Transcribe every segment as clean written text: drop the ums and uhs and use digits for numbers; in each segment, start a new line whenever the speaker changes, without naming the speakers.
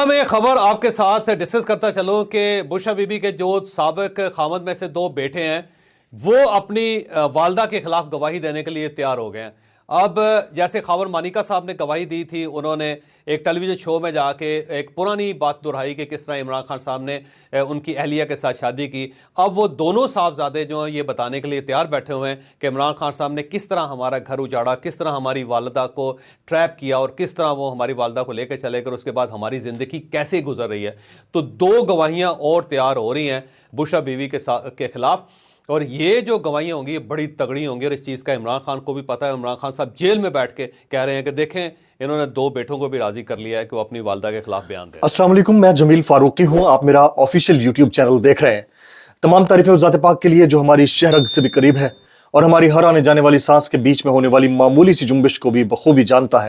تاہم ایک خبر آپ کے ساتھ ڈسکس کرتا چلوں کہ بشرا بی بی کے جو سابق خامد میں سے دو بیٹے ہیں وہ اپنی والدہ کے خلاف گواہی دینے کے لیے تیار ہو گئے ہیں۔ اب جیسے خاور مانیکا صاحب نے گواہی دی تھی، انہوں نے ایک ٹیلی ویژن شو میں جا کے ایک پرانی بات دہرائی کہ کس طرح عمران خان صاحب نے ان کی اہلیہ کے ساتھ شادی کی۔ اب وہ دونوں صاحبزادے جو ہیں یہ بتانے کے لیے تیار بیٹھے ہوئے ہیں کہ عمران خان صاحب نے کس طرح ہمارا گھر اجاڑا، کس طرح ہماری والدہ کو ٹریپ کیا اور کس طرح وہ ہماری والدہ کو لے کے چلے کر اس کے بعد ہماری زندگی کیسے گزر رہی ہے۔ تو دو گواہیاں اور تیار ہو رہی ہیں بشرا بیوی کے خلاف، اور یہ جو گواہیاں ہوں گی یہ بڑی تگڑی ہوں گی، اور اس چیز کا عمران خان کو بھی پتہ ہے۔ عمران خان صاحب جیل میں بیٹھ کے کہہ رہے ہیں کہ دیکھیں انہوں نے دو بیٹوں کو بھی راضی کر لیا ہے کہ وہ اپنی والدہ کے خلاف بیان دیں۔
السلام علیکم، میں جمیل فاروقی ہوں، آپ میرا آفیشیل یوٹیوب چینل دیکھ رہے ہیں۔ تمام تعریفیں اس ذات پاک کے لیے جو ہماری شہرگ سے بھی قریب ہے اور ہماری ہر آنے جانے والی سانس کے بیچ میں ہونے والی معمولی سی جنبش کو بھی بخوبی جانتا ہے،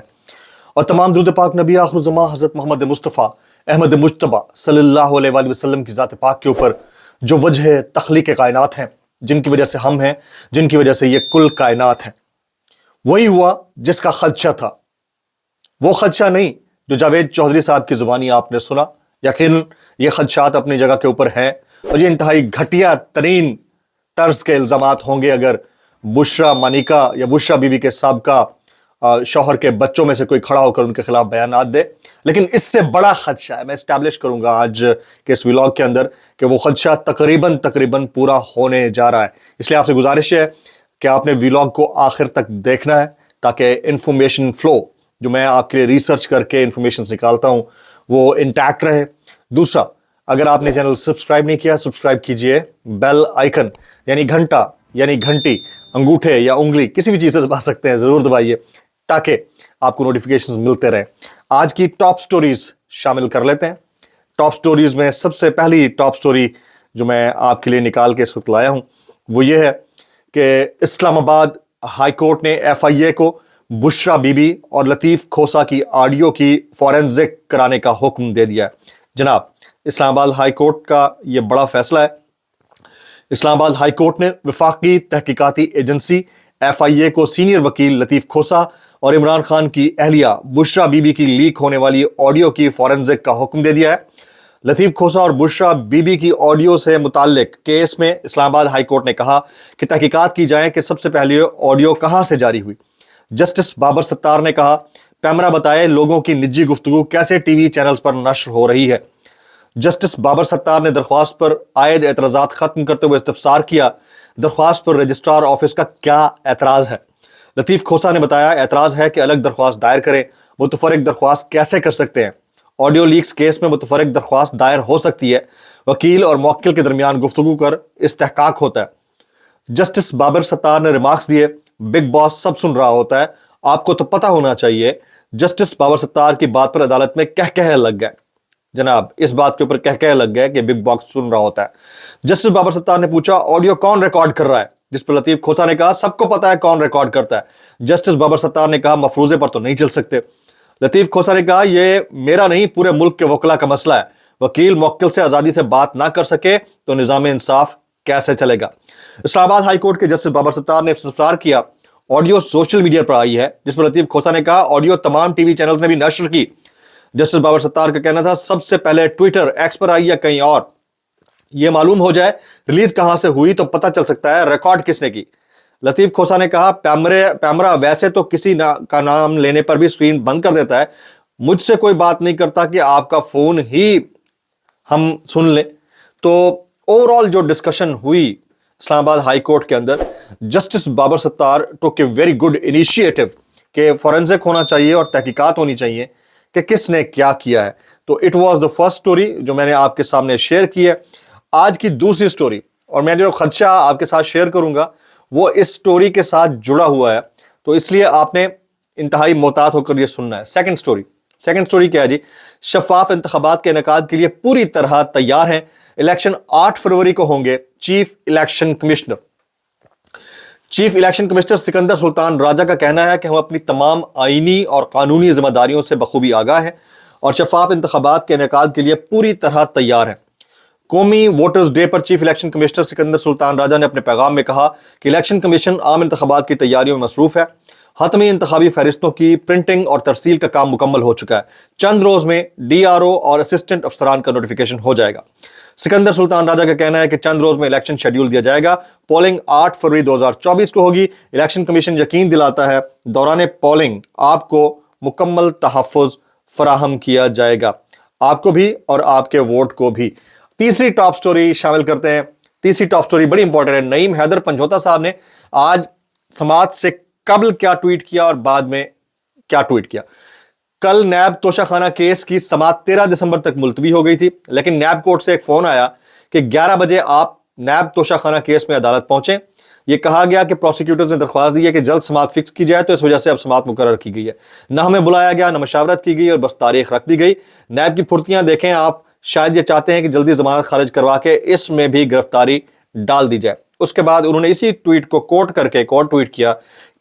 اور تمام درود پاک نبی آخر الزماں حضرت محمد مصطفیٰ احمد مجتبیٰ صلی اللہ علیہ وآلہ وسلم کی ذات پاک کے اوپر جو وجہ تخلیق کائنات ہیں، جن کی وجہ سے ہم ہیں، جن کی وجہ سے یہ کل کائنات ہے۔ وہی ہوا جس کا خدشہ تھا، وہ خدشہ نہیں جو جاوید چودھری صاحب کی زبانی آپ نے سنا۔ یقیناً یہ خدشات اپنی جگہ کے اوپر ہیں، اور یہ انتہائی گھٹیا ترین طرز کے الزامات ہوں گے اگر بشرا مانیکا یا بشرا بی بی کے سابقہ شوہر کے بچوں میں سے کوئی کھڑا ہو کر ان کے خلاف بیانات دے۔ لیکن اس سے بڑا خدشہ ہے، میں اسٹیبلش کروں گا آج کے اس ولاگ کے اندر کہ وہ خدشہ تقریباً پورا ہونے جا رہا ہے۔ اس لیے آپ سے گزارش ہے کہ آپ نے ولاگ کو آخر تک دیکھنا ہے تاکہ انفارمیشن فلو جو میں آپ کے لیے ریسرچ کر کے انفارمیشنز نکالتا ہوں وہ انٹیکٹ رہے۔ دوسرا، اگر آپ نے چینل سبسکرائب نہیں کیا سبسکرائب کیجئے، بیل آئیکن یعنی گھنٹا یعنی گھنٹی انگوٹھے یا انگلی کسی بھی چیز سے دبا سکتے ہیں، ضرور دبائیے تاکہ آپ کو نوٹیفیکیشنز ملتے رہیں۔ آج کی ٹاپ سٹوریز شامل کر لیتے ہیں۔ ٹاپ سٹوریز میں سب سے پہلی ٹاپ سٹوری جو میں آپ کے لیے نکال کے اس وقت لایا ہوں وہ یہ ہے کہ اسلام آباد ہائی کورٹ نے FIA کو بشرا بی بی اور لطیف کھوسہ کی آڈیو کی فورنزک کرانے کا حکم دے دیا ہے۔ جناب، اسلام آباد ہائی کورٹ کا یہ بڑا فیصلہ ہے۔ اسلام آباد ہائی کورٹ نے وفاقی تحقیقاتی ایجنسی FIA کو سینئر وکیل لطیف کھوسہ اور عمران خان کی اہلیہ بشرا بی بی کی لیک ہونے والی آڈیو کی فورنزک کا حکم دے دیا ہے۔ لطیف کھوسہ اور بشرا بی بی کی آڈیو سے متعلق کیس میں اسلام آباد ہائی کورٹ نے کہا کہ تحقیقات کی جائیں کہ سب سے پہلے آڈیو کہاں سے جاری ہوئی۔ جسٹس بابر ستار نے کہا پیمرا بتائے لوگوں کی نجی گفتگو کیسے ٹی وی چینلز پر نشر ہو رہی ہے۔ جسٹس بابر ستار نے درخواست پر عائد اعتراضات ختم کرتے ہوئے استفسار کیا درخواست پر رجسٹرار آفس کا کیا اعتراض ہے۔ لطیف کھوسہ نے بتایا اعتراض ہے کہ الگ درخواست دائر کریں، متفرق درخواست کیسے کر سکتے ہیں۔ آڈیو لیکس کیس میں متفرق درخواست دائر ہو سکتی ہے، وکیل اور موکل کے درمیان گفتگو کر استحقاق ہوتا ہے۔ جسٹس بابر ستار نے ریمارکس دیے بگ باس سب سن رہا ہوتا ہے، آپ کو تو پتہ ہونا چاہیے۔ جسٹس بابر ستار کی بات پر عدالت میں کہہ لگ گئے۔ جناب، اس بات کے اوپر کہہ لگ گئے کہ بگ باس سن رہا ہوتا ہے۔ جسٹس بابر ستار نے پوچھا آڈیو کون ریکارڈ کر رہا ہے، جس پر لطیف کھوسہ نے کہا سب کو پتہ ہے کون ریکارڈ کرتا ہے۔ جسٹس بابر ستار نے کہا مفروضے پر تو نہیں چل سکتے۔ لطیف کھوسہ نے کہا یہ میرا نہیں پورے ملک کے وکلا کا مسئلہ ہے، وکیل موکل سے آزادی سے بات نہ کر سکے تو نظام انصاف کیسے چلے گا۔ اسلام آباد ہائی کورٹ کے جسٹس بابر ستار نے استفسار کیا آڈیو سوشل میڈیا پر آئی ہے، جس پر لطیف کھوسہ نے کہا آڈیو تمام ٹی وی چینلز نے بھی نشر کی۔ جسٹس بابر ستار کا کہنا تھا سب سے پہلے ٹویٹر ایکس پر آئی یا کہیں اور، یہ معلوم ہو جائے ریلیز کہاں سے ہوئی تو پتہ چل سکتا ہے ریکارڈ کس نے کی۔ لطیف کھوسہ نے کہا پیمرا ویسے تو کسی کا نام لینے پر بھی سکرین بند کر دیتا ہے، مجھ سے کوئی بات نہیں کرتا کہ آپ کا فون ہی ہم سن لیں۔ تو اوور آل جو ڈسکشن ہوئی اسلام آباد ہائی کورٹ کے اندر، جسٹس بابر ستار ٹوک اے ویری گڈ انیشیٹو کہ فورنزک ہونا چاہیے اور تحقیقات ہونی چاہیے کہ کس نے کیا کیا ہے۔ تو it was the first story جو میں نے آپ کے سامنے شیئر کی ہے۔ آج کی دوسری سٹوری، اور میں جو خدشہ آپ کے ساتھ شیئر کروں گا وہ اس سٹوری کے ساتھ جڑا ہوا ہے، تو اس لیے آپ نے انتہائی محتاط ہو کر یہ سننا ہے۔ سیکنڈ سٹوری کیا ہے جی؟ شفاف انتخابات کے انعقاد کے لیے پوری طرح تیار ہیں، الیکشن 8 فروری کو ہوں گے۔ چیف الیکشن کمشنر سکندر سلطان راجہ کا کہنا ہے کہ ہم اپنی تمام آئینی اور قانونی ذمہ داریوں سے بخوبی آگاہ ہیں اور شفاف انتخابات کے انعقاد کے لیے پوری طرح تیار ہیں۔ قومی ووٹرز ڈے پر چیف الیکشن کمشنر سکندر سلطان راجہ نے اپنے پیغام میں کہا کہ الیکشن کمیشن عام انتخابات کی تیاریوں میں مصروف ہے हतमी इंतखाबी फहरिस्तों की प्रिंटिंग और तरसील का काम मुकम्मल हो चुका है। चंद रोज में DRO और असिस्टेंट अफसरान का नोटिफिकेशन हो जाएगा। सिकंदर सुल्तान राजा का कहना है कि चंद रोज में इलेक्शन शेड्यूल दिया जाएगा। पोलिंग 8 फरवरी 2024 को होगी। इलेक्शन कमीशन यकीन दिलाता है दौरान पोलिंग आपको मुकम्मल तहफ़्फ़ुज़ फराहम किया जाएगा, आपको भी और आपके वोट को भी। तीसरी टॉप स्टोरी शामिल करते हैं। तीसरी टॉप स्टोरी बड़ी इंपॉर्टेंट है। नईम हैदर पंजोता साहब ने आज समात से कबल क्या ट्वीट किया और बाद में क्या ट्वीट किया। कल नैब तोशाखाना केस की समात 13 दिसंबर तक मुलतवी हो गई थी, लेकिन नैब कोर्ट से एक फोन आया कि 11 बजे आप नैब तोशाखाना केस में अदालत पहुंचे। यह कहा गया कि प्रोसिक्यूटर्स ने दरख्वास्त दी है कि जल्द समात फिक्स की जाए, तो इस वजह से अब समात मुकर्रर की गई है। न हमें बुलाया गया, न मशावरत की गई और बस तारीख रख दी गई। नैब की फुर्तियां देखें आप, शायद ये चाहते हैं कि जल्दी जमानत खारिज करवा के इसमें भी गिरफ्तारी डाल दी जाए। उसके बाद उन्होंने इसी ट्वीट को कोट करके एक और ट्वीट किया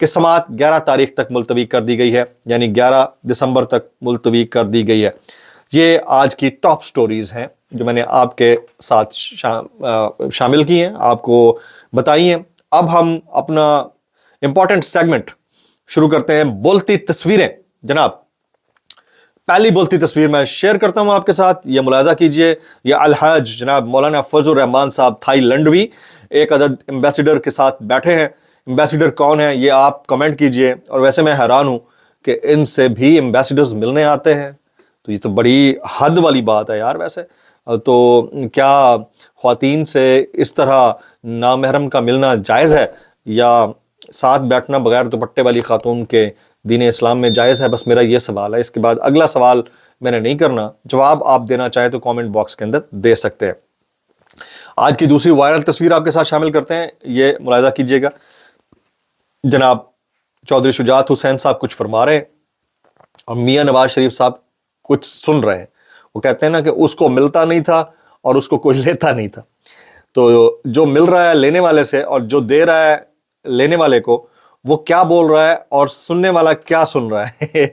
कि समात 11 तारीख तक मुलतवी कर दी गई है, यानी 11 दिसंबर तक मुलतवी कर दी गई है। ये आज की टॉप स्टोरीज हैं जो मैंने आपके साथ शामिल की हैं, आपको बताई हैं। अब हम अपना इंपॉर्टेंट सेगमेंट शुरू करते हैं, बोलती तस्वीरें। जनाब, पहली बोलती तस्वीर मैं शेयर करता हूं आपके साथ, ये मुलाजा कीजिए। ये अलहज जनाब मौलाना फजल रहमान साहब थाईलैंडवी एक अदद एम्बेसडर के साथ बैठे हैं। एम्बेसडर कौन है ये आप कमेंट कीजिए। और वैसे मैं हैरान हूं कि इनसे भी एम्बेसडर्स मिलने आते हैं, तो ये तो बड़ी हद वाली बात है यार। वैसे तो क्या ख्वातीन से इस तरह नामहरम का मिलना जायज़ है, या साथ बैठना बगैर दुपट्टे वाली खातून के दीन इस्लाम में जायज़ है? बस मेरा ये सवाल है। इसके बाद अगला सवाल मैंने नहीं करना, जवाब आप देना चाहें तो कमेंट बॉक्स के अंदर दे सकते हैं। आज की दूसरी वायरल तस्वीर आपके साथ शामिल करते हैं, ये मुलाजा कीजिएगा। जनाब चौधरी शुजात हुसैन साहब कुछ फरमा रहे हैं और मियां नवाज शरीफ साहब कुछ सुन रहे हैं। वो कहते हैं ना कि उसको मिलता नहीं था और उसको कोई लेता नहीं था। तो जो मिल रहा है लेने वाले से और जो दे रहा है लेने वाले को, वो क्या बोल रहा है और सुनने वाला क्या सुन रहा है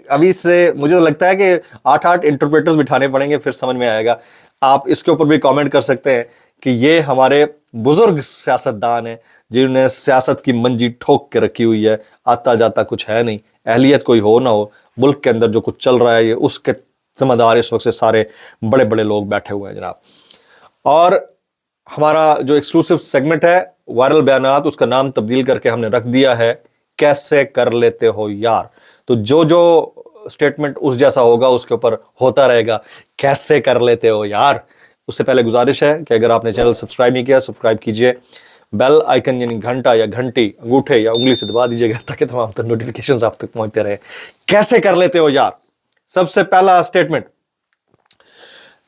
अभी से मुझे तो लगता है कि 8 इंटरप्रेटर्स बिठाने पड़ेंगे, फिर समझ में आएगा। आप इसके ऊपर भी कमेंट कर सकते हैं कि ये हमारे बुजुर्ग सियासतदान हैं जिन्होंने सियासत की मंजी ठोक के रखी हुई है, आता जाता कुछ है नहीं। अहलियत कोई हो ना हो, मुल्क के अंदर जो कुछ चल रहा है ये उसके जिम्मेदार इस वक्त से सारे बड़े बड़े लोग बैठे हुए हैं जनाब। और हमारा जो एक्सक्लूसिव सेगमेंट है वायरल बयानात, उसका नाम तब्दील करके हमने रख दिया है कैसे कर लेते हो यार। तो जो जो स्टेटमेंट उस जैसा होगा उसके ऊपर होता रहेगा कैसे कर लेते हो यार। उससे पहले गुजारिश है कि अगर आपने चैनल सब्सक्राइब नहीं किया, सब्सक्राइब कीजिए। बेल आइकन यानी घंटा या घंटी अंगूठे या उंगली से दबा दीजिएगा ताकि तमाम तरह नोटिफिकेशंस आप तक पहुंचते रहे। कैसे कर लेते हो यार। सबसे पहला स्टेटमेंट,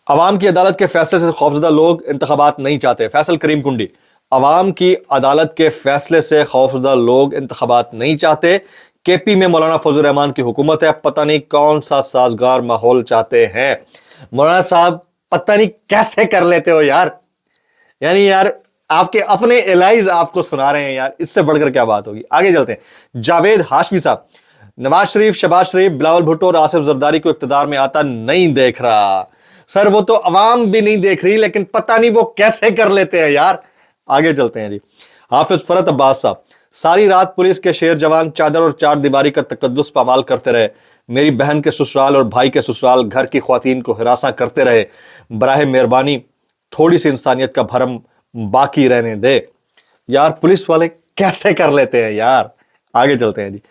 अवाम की अदालत के फैसले से खौफजदा लोग इंतखाबात नहीं चाहते। फैसल करीम कुंडी, अवाम की अदालत के फैसले से खौफजदा लोग इंतखाबात नहीं चाहते। KP में मौलाना फजल रहमान की हुकूमत है, पता नहीं कौन सा साजगार माहौल चाहते हैं। मौलाना साहब पता नहीं कैसे कर लेते हो यार, यानी यार आपके अपने एलाइज आपको सुना रहे हैं यार, इससे बढ़कर क्या बात होगी। आगे चलते हैं। जावेद हाशमी साहब, नवाज शरीफ, शहबाज शरीफ, बिलावल भुट्टो और आसिफ जरदारी को इख्तिदार में आता नहीं देख रहा। सर वो तो अवाम भी नहीं देख रही, लेकिन पता नहीं वो कैसे कर लेते हैं यार। आगे चलते हैं जी। हाफिज फरत अब्बास साहब, सारी रात पुलिस के शेर जवान चादर और चार दीवारी का तकद्दुस पामाल करते रहे। मेरी बहन के ससुराल और भाई के ससुराल घर की ख्वातीन को हिरासा करते रहे। बराह मेहरबानी थोड़ी सी इंसानियत का भरम बाकी रहने दे। यार पुलिस वाले कैसे कर लेते हैं यार। आगे चलते हैं जी।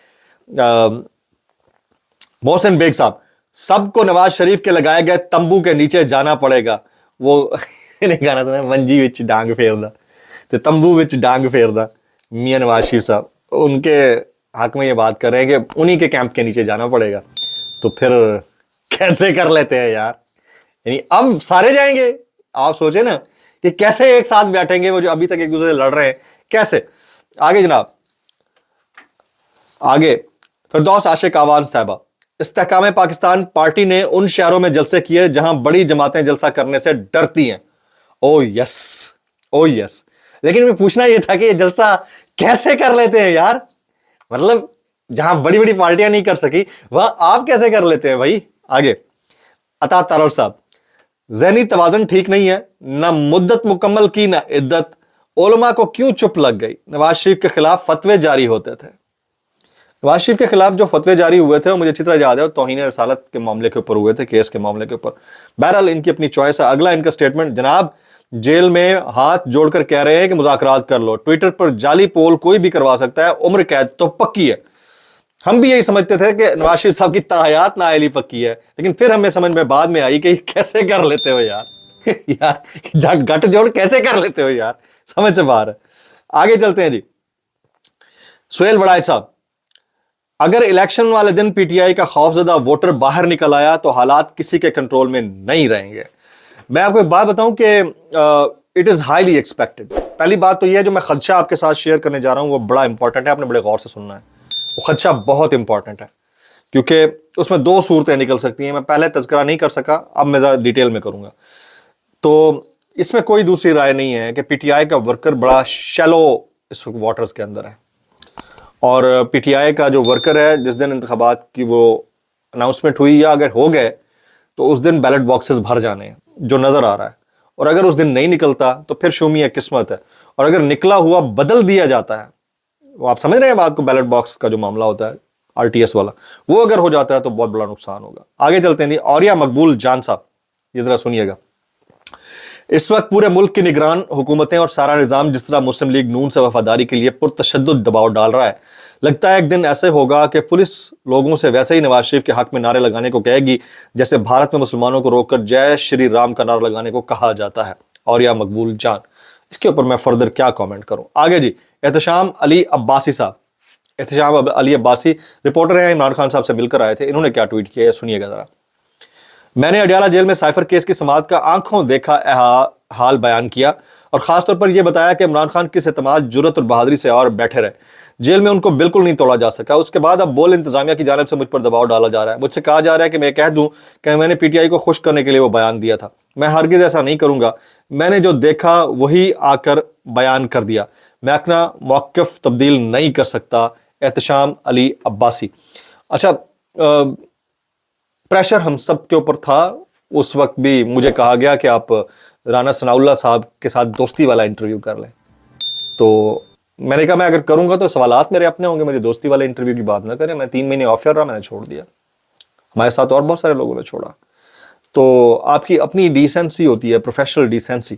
मोहसिन बेग साहब, सबको नवाज शरीफ के लगाए गए तंबू के नीचे जाना पड़ेगा। वो गाना सुना, मंजी विच डांग फेरदा ते तंबू विच डांग फेरदा। मियां नवाज शरीफ साहब उनके हक में ये बात कर रहे हैं कि उन्हीं के कैंप के नीचे जाना पड़ेगा। तो फिर कैसे कर लेते हैं यार, यानी अब सारे जाएंगे। आप सोचे ना कि कैसे एक साथ बैठेंगे वो जो अभी तक एक दूसरे से लड़ रहे हैं, कैसे। आगे जनाब, आगे फिरदौस आशिक आवान साहबा, इस्तेहकाम पाकिस्तान पार्टी ने उन शहरों में जलसे किए जहां बड़ी जमातें जलसा करने से डरती हैं। ओ यस, ओ यस। लेकिन मैं पूछना यह था कि ये जलसा कैसे कर लेते हैं यार, मतलब जहां बड़ी बड़ी पार्टियां नहीं कर सकी वह आप कैसे कर लेते हैं भाई। आगे अता तारड़ साहब, ज़हनी तवाज़ुन ठीक नहीं है, ना मुद्दत मुकम्मल की ना इद्दत, उलमा को क्यों चुप लग गई? नवाज शरीफ के खिलाफ फतवे जारी होते थे। नवाज शरीफ के खिलाफ जो फतवे जारी हुए थे वो मुझे अच्छी तरह याद है, तौहीन रसालत के मामले के ऊपर हुए थे, केस के मामले के ऊपर। बहरहाल इनकी अपनी चॉइस है। अगला इनका स्टेटमेंट, जनाब जेल में हाथ जोड़कर कह रहे हैं कि मुज़ाकरात कर लो। ट्विटर पर जाली पोल कोई भी करवा सकता है, उम्र कैद तो पक्की है। हम भी यही समझते थे कि नवाज शरीफ साहब की ताहयात नाअहली पक्की है, लेकिन फिर हमें समझ में बाद में आई कि कैसे कर लेते हो यार यार गठ जोड़ कैसे कर लेते हो यार, समझ से बाहर है। आगे चलते हैं जी। सुहेल वड़ाई साहब, अगर इलेक्शन वाले दिन पीटीआई का खौफजदा वोटर बाहर निकल आया तो हालात किसी के कंट्रोल में नहीं रहेंगे। मैं आपको एक बात बताऊं कि इट इज़ हाईली एक्सपेक्टेड। पहली बात तो यह है, जो मैं खदशा आपके साथ शेयर करने जा रहा हूं वो बड़ा इंपॉर्टेंट है, आपने बड़े गौर से सुनना है। वो खदशा बहुत इंपॉर्टेंट है क्योंकि उसमें दो सूरतें निकल सकती हैं। मैं पहले तज़किरा नहीं कर सका, अब मैं ज़्यादा डिटेल में करूंगा। तो इसमें कोई दूसरी राय नहीं है कि पीटीआई का वर्कर बड़ा शैलो इस वक्त वोटर्स के अंदर है। और पीटीआई का जो वर्कर है, जिस दिन इंतखाबात की वो अनाउंसमेंट हुई या अगर हो गए तो उस दिन बैलेट बॉक्सेस भर जाने हैं, जो नज़र आ रहा है। और अगर उस दिन नहीं निकलता तो फिर शूमी किस्मत है। और अगर निकला हुआ बदल दिया जाता है, वो आप समझ रहे हैं बात को, बैलेट बॉक्स का जो मामला होता है आरटीएस वाला, वो अगर हो जाता है तो बहुत बड़ा नुकसान होगा। आगे चलते हैं। औरिया मकबूल जान साहब, ये जरा सुनिएगा। इस वक्त पूरे मुल्क की निगरान हुकूमतें और सारा निज़ाम जिस तरह मुस्लिम लीग नून से वफादारी के लिए पुरतशद्दुद दबाव डाल रहा है, लगता है एक दिन ऐसे होगा कि पुलिस लोगों से वैसे ही नवाज शरीफ के हक में नारे लगाने को कहेगी जैसे भारत में मुसलमानों को रोककर जय श्री राम का नारा लगाने को कहा जाता है। और या मकबूल जान, इसके ऊपर मैं फर्दर क्या कमेंट करूं। आगे जी। एहतशाम अली अब्बासी साहब, एहतशाम अली अब्बासी रिपोर्टर हैं, इमरान खान साहब से मिलकर आए थे। इन्होंने क्या ट्वीट किया सुनिएगा जरा। मैंने अडियाला जेल में साइफर केस की समाअत का आंखों देखा हाल बयान किया और खासतौर पर यह बताया कि इमरान खान किस एतमाद, जुर्रत और बहादुरी से और बैठे रहे। जेल में उनको बिल्कुल नहीं तोड़ा जा सका। उसके बाद अब बोल इंतजामिया की जानिब से मुझ पर दबाव डाला जा रहा है। मुझसे कहा जा रहा है कि मैं कह दूं कि मैंने पीटीआई को खुश करने के लिए वो बयान दिया था। मैं हरगिज़ ऐसा नहीं करूंगा। मैंने जो देखा वही आकर बयान कर दिया। मैं अपना मौक़िफ़ तब्दील नहीं कर सकता। एहतशाम अली अब्बासी। अच्छा, प्रेशर हम सब के ऊपर था। उस वक्त भी मुझे कहा गया कि आप राना सनाउल्लाह साहब के साथ दोस्ती वाला इंटरव्यू कर लें। तो मैंने कहा मैं अगर करूंगा तो सवालात मेरे अपने होंगे, मेरी दोस्ती वाले इंटरव्यू की बात ना करें। मैं 3 महीने ऑफ रहा, मैंने छोड़ दिया। हमारे साथ और बहुत सारे लोगों ने छोड़ा। तो आपकी अपनी डिसेंसी होती है, प्रोफेशनल डिसेंसी,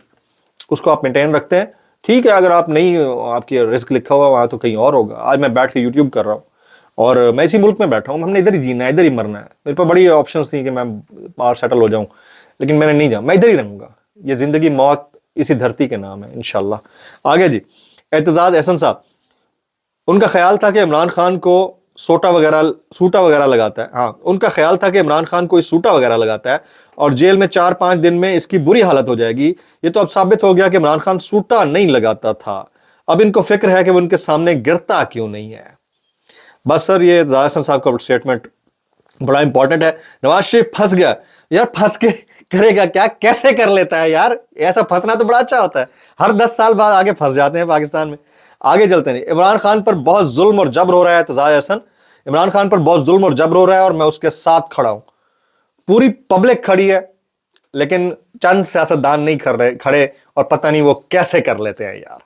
उसको आप मेंटेन रखते हैं। ठीक है, अगर आप नहीं, आपकी रिस्क लिखा हुआ वहाँ तो कहीं और होगा। आज मैं बैठ के यूट्यूब कर रहा हूँ और मैं इसी मुल्क में बैठा हूँ। हमने इधर ही जीना है, इधर ही मरना है। मेरे पास बड़ी ऑप्शंस थी कि मैं बाहर सेटल हो जाऊँ, लेकिन मैंने नहीं जाऊँ, मैं इधर ही रहूँगा। ये ज़िंदगी मौत इसी धरती के नाम है इंशाल्लाह। आगे जी। एतजाज एहसन साहब, उनका ख्याल था कि इमरान खान को सूटा वगैरह लगाता है। हाँ, उनका ख्याल था कि इमरान खान कोई सूटा वगैरह लगाता है और जेल में 4-5 दिन में इसकी बुरी हालत हो जाएगी। ये तो अब साबित हो गया कि इमरान खान सूटा नहीं लगाता था। अब इनको फिक्र है कि वो उनके सामने गिरता क्यों नहीं है। बस सर, ये जायसन साहब का स्टेटमेंट बड़ा इंपॉर्टेंट है। नवाज शरीफ फंस गया यार, फंस के करेगा क्या, कैसे कर लेता है यार। ऐसा फंसना तो बड़ा अच्छा होता है, हर 10 साल बाद आगे फंस जाते हैं पाकिस्तान में। आगे चलते हैं। इमरान खान पर बहुत जुल्म और जबर हो रहा है। तजाज हसन, इमरान खान पर बहुत जुल्म और जबर हो रहा है और मैं उसके साथ खड़ा हूं। पूरी पब्लिक खड़ी है, लेकिन चंद सियासतदान नहीं खड़े और पता नहीं वो कैसे कर लेते हैं यार।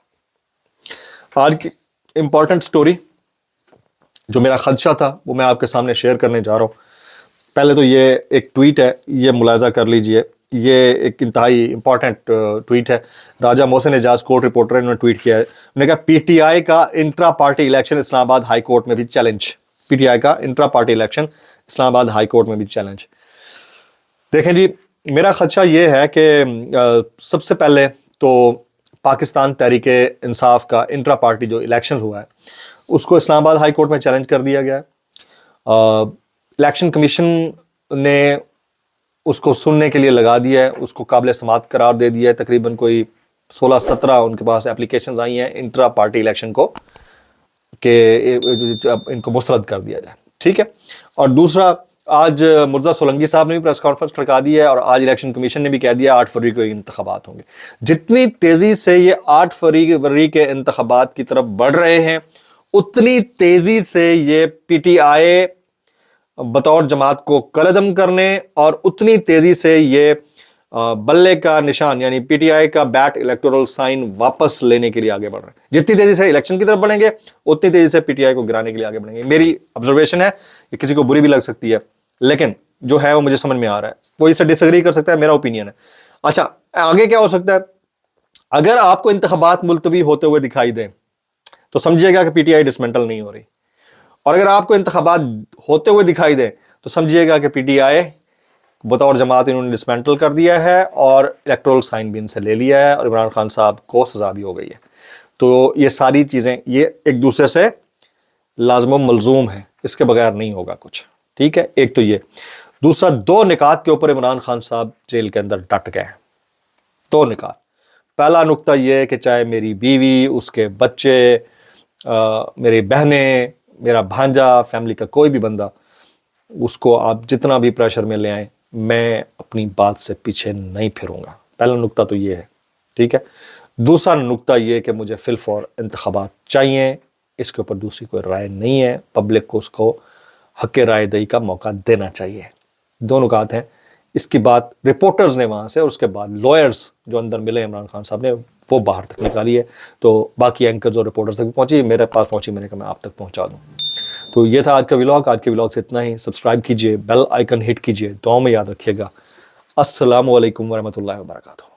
आज की इंपॉर्टेंट स्टोरी जो मेरा खदशा था वो मैं आपके सामने शेयर करने जा रहा हूं। पहले तो ये एक ट्वीट है, ये मुलाजा कर लीजिए। ये एक इंतहाई इंपॉर्टेंट ट्वीट है। राजा मोहसिन एजाज कोर्ट रिपोर्टर ने ट्वीट किया है। उन्होंने कहा पीटीआई का intra party election Islamabad high court में भी चैलेंज। पीटीआई का intra party election Islamabad high court में भी चैलेंज। देखें जी, मेरा खदशा ये है कि सबसे पहले तो पाकिस्तान तहरीक इंसाफ का इंट्रा पार्टी जो इलेक्शन हुआ है उसको इस्लामाबाद हाई कोर्ट में चैलेंज कर दिया गया है। इलेक्शन कमीशन ने उसको सुनने के लिए लगा दिया है, उसको काबिल समाअत करार दे दिया है। तकरीबन कोई 16-17 उनके पास एप्लीकेशंस आई हैं इंट्रा पार्टी इलेक्शन को कि इनको मुस्तरद कर दिया जाए। ठीक है। और दूसरा, आज मुर्जा सोलंकी साहब ने भी प्रेस कॉन्फ्रेंस खड़का दी है और आज इलेक्शन कमीशन ने भी कह दिया 8 फरवरी को इंतखाबात होंगे। जितनी तेज़ी से ये 8 फरवरी के इंतखाबात की तरफ बढ़ रहे हैं, उतनी तेज़ी से ये पीटीआई बतौर जमात को कलअदम करने और उतनी तेज़ी से ये बल्ले का निशान यानी पीटीआई का बैट इलेक्टोरल साइन वापस लेने के लिए आगे बढ़ रहे हैं। जितनी तेजी से इलेक्शन की तरफ बढ़ेंगे उतनी तेजी से पीटीआई को गिराने के लिए आगे बढ़ेंगे। मेरी ऑब्जर्वेशन है, ये किसी को बुरी भी लग सकती है, लेकिन जो है वो मुझे समझ में आ रहा है। वो इससे डिसएग्री कर सकता है, मेरा ओपिनियन है। अच्छा, आगे क्या हो सकता है? अगर आपको इंतखाबात मुलतवी होते हुए दिखाई दें तो समझिएगा कि पीटीआई डिसमेंटल नहीं हो रही, और अगर आपको इंतखाबात होते हुए दिखाई दें तो समझिएगा कि पीटीआई बतौर जमात इन्होंने डिसमेंटल कर दिया है और इलेक्टोरल साइन भी इनसे ले लिया है और इमरान खान साहब को सजा भी हो गई है। तो ये सारी चीज़ें ये एक दूसरे से लाजम मलजूम है, इसके बगैर नहीं होगा कुछ। ठीक है, एक तो ये। दूसरा, दो निकात के ऊपर इमरान खान साहब जेल के अंदर डट गए हैं। दो निकात। पहला नुक्ता ये है कि चाहे मेरी बीवी, उसके बच्चे, मेरी बहनें, मेरा भांजा, फैमिली का कोई भी बंदा, उसको आप जितना भी प्रेशर में ले आए, मैं अपनी बात से पीछे नहीं फिरूंगा। पहला नुक्ता तो ये है। ठीक है। दूसरा नुक्ता ये कि मुझे फिल फॉर इंतखाबात चाहिए, इसके ऊपर दूसरी कोई राय नहीं है। पब्लिक को उसको हक राय दही का मौका देना चाहिए। दो नुकात हैं। इसकी बात रिपोर्टर्स ने वहाँ से और उसके बाद लॉयर्स जो अंदर मिले इमरान खान साहब ने, वो बाहर तक निकाली है। तो बाकी एंकर्स और रिपोर्टर्स तक भी पहुँची, मेरे पास पहुँची, मैंने कहा मैं आप तक पहुँचा दूँ। तो ये था आज का व्लॉग। आज के व्लॉग से इतना ही। सब्सक्राइब कीजिए, बेल आइकन हिट कीजिए, दुआओं में याद रखिएगा। अस्सलामु अलैकुम वरहमतुल्लाहि वबरकातुहू।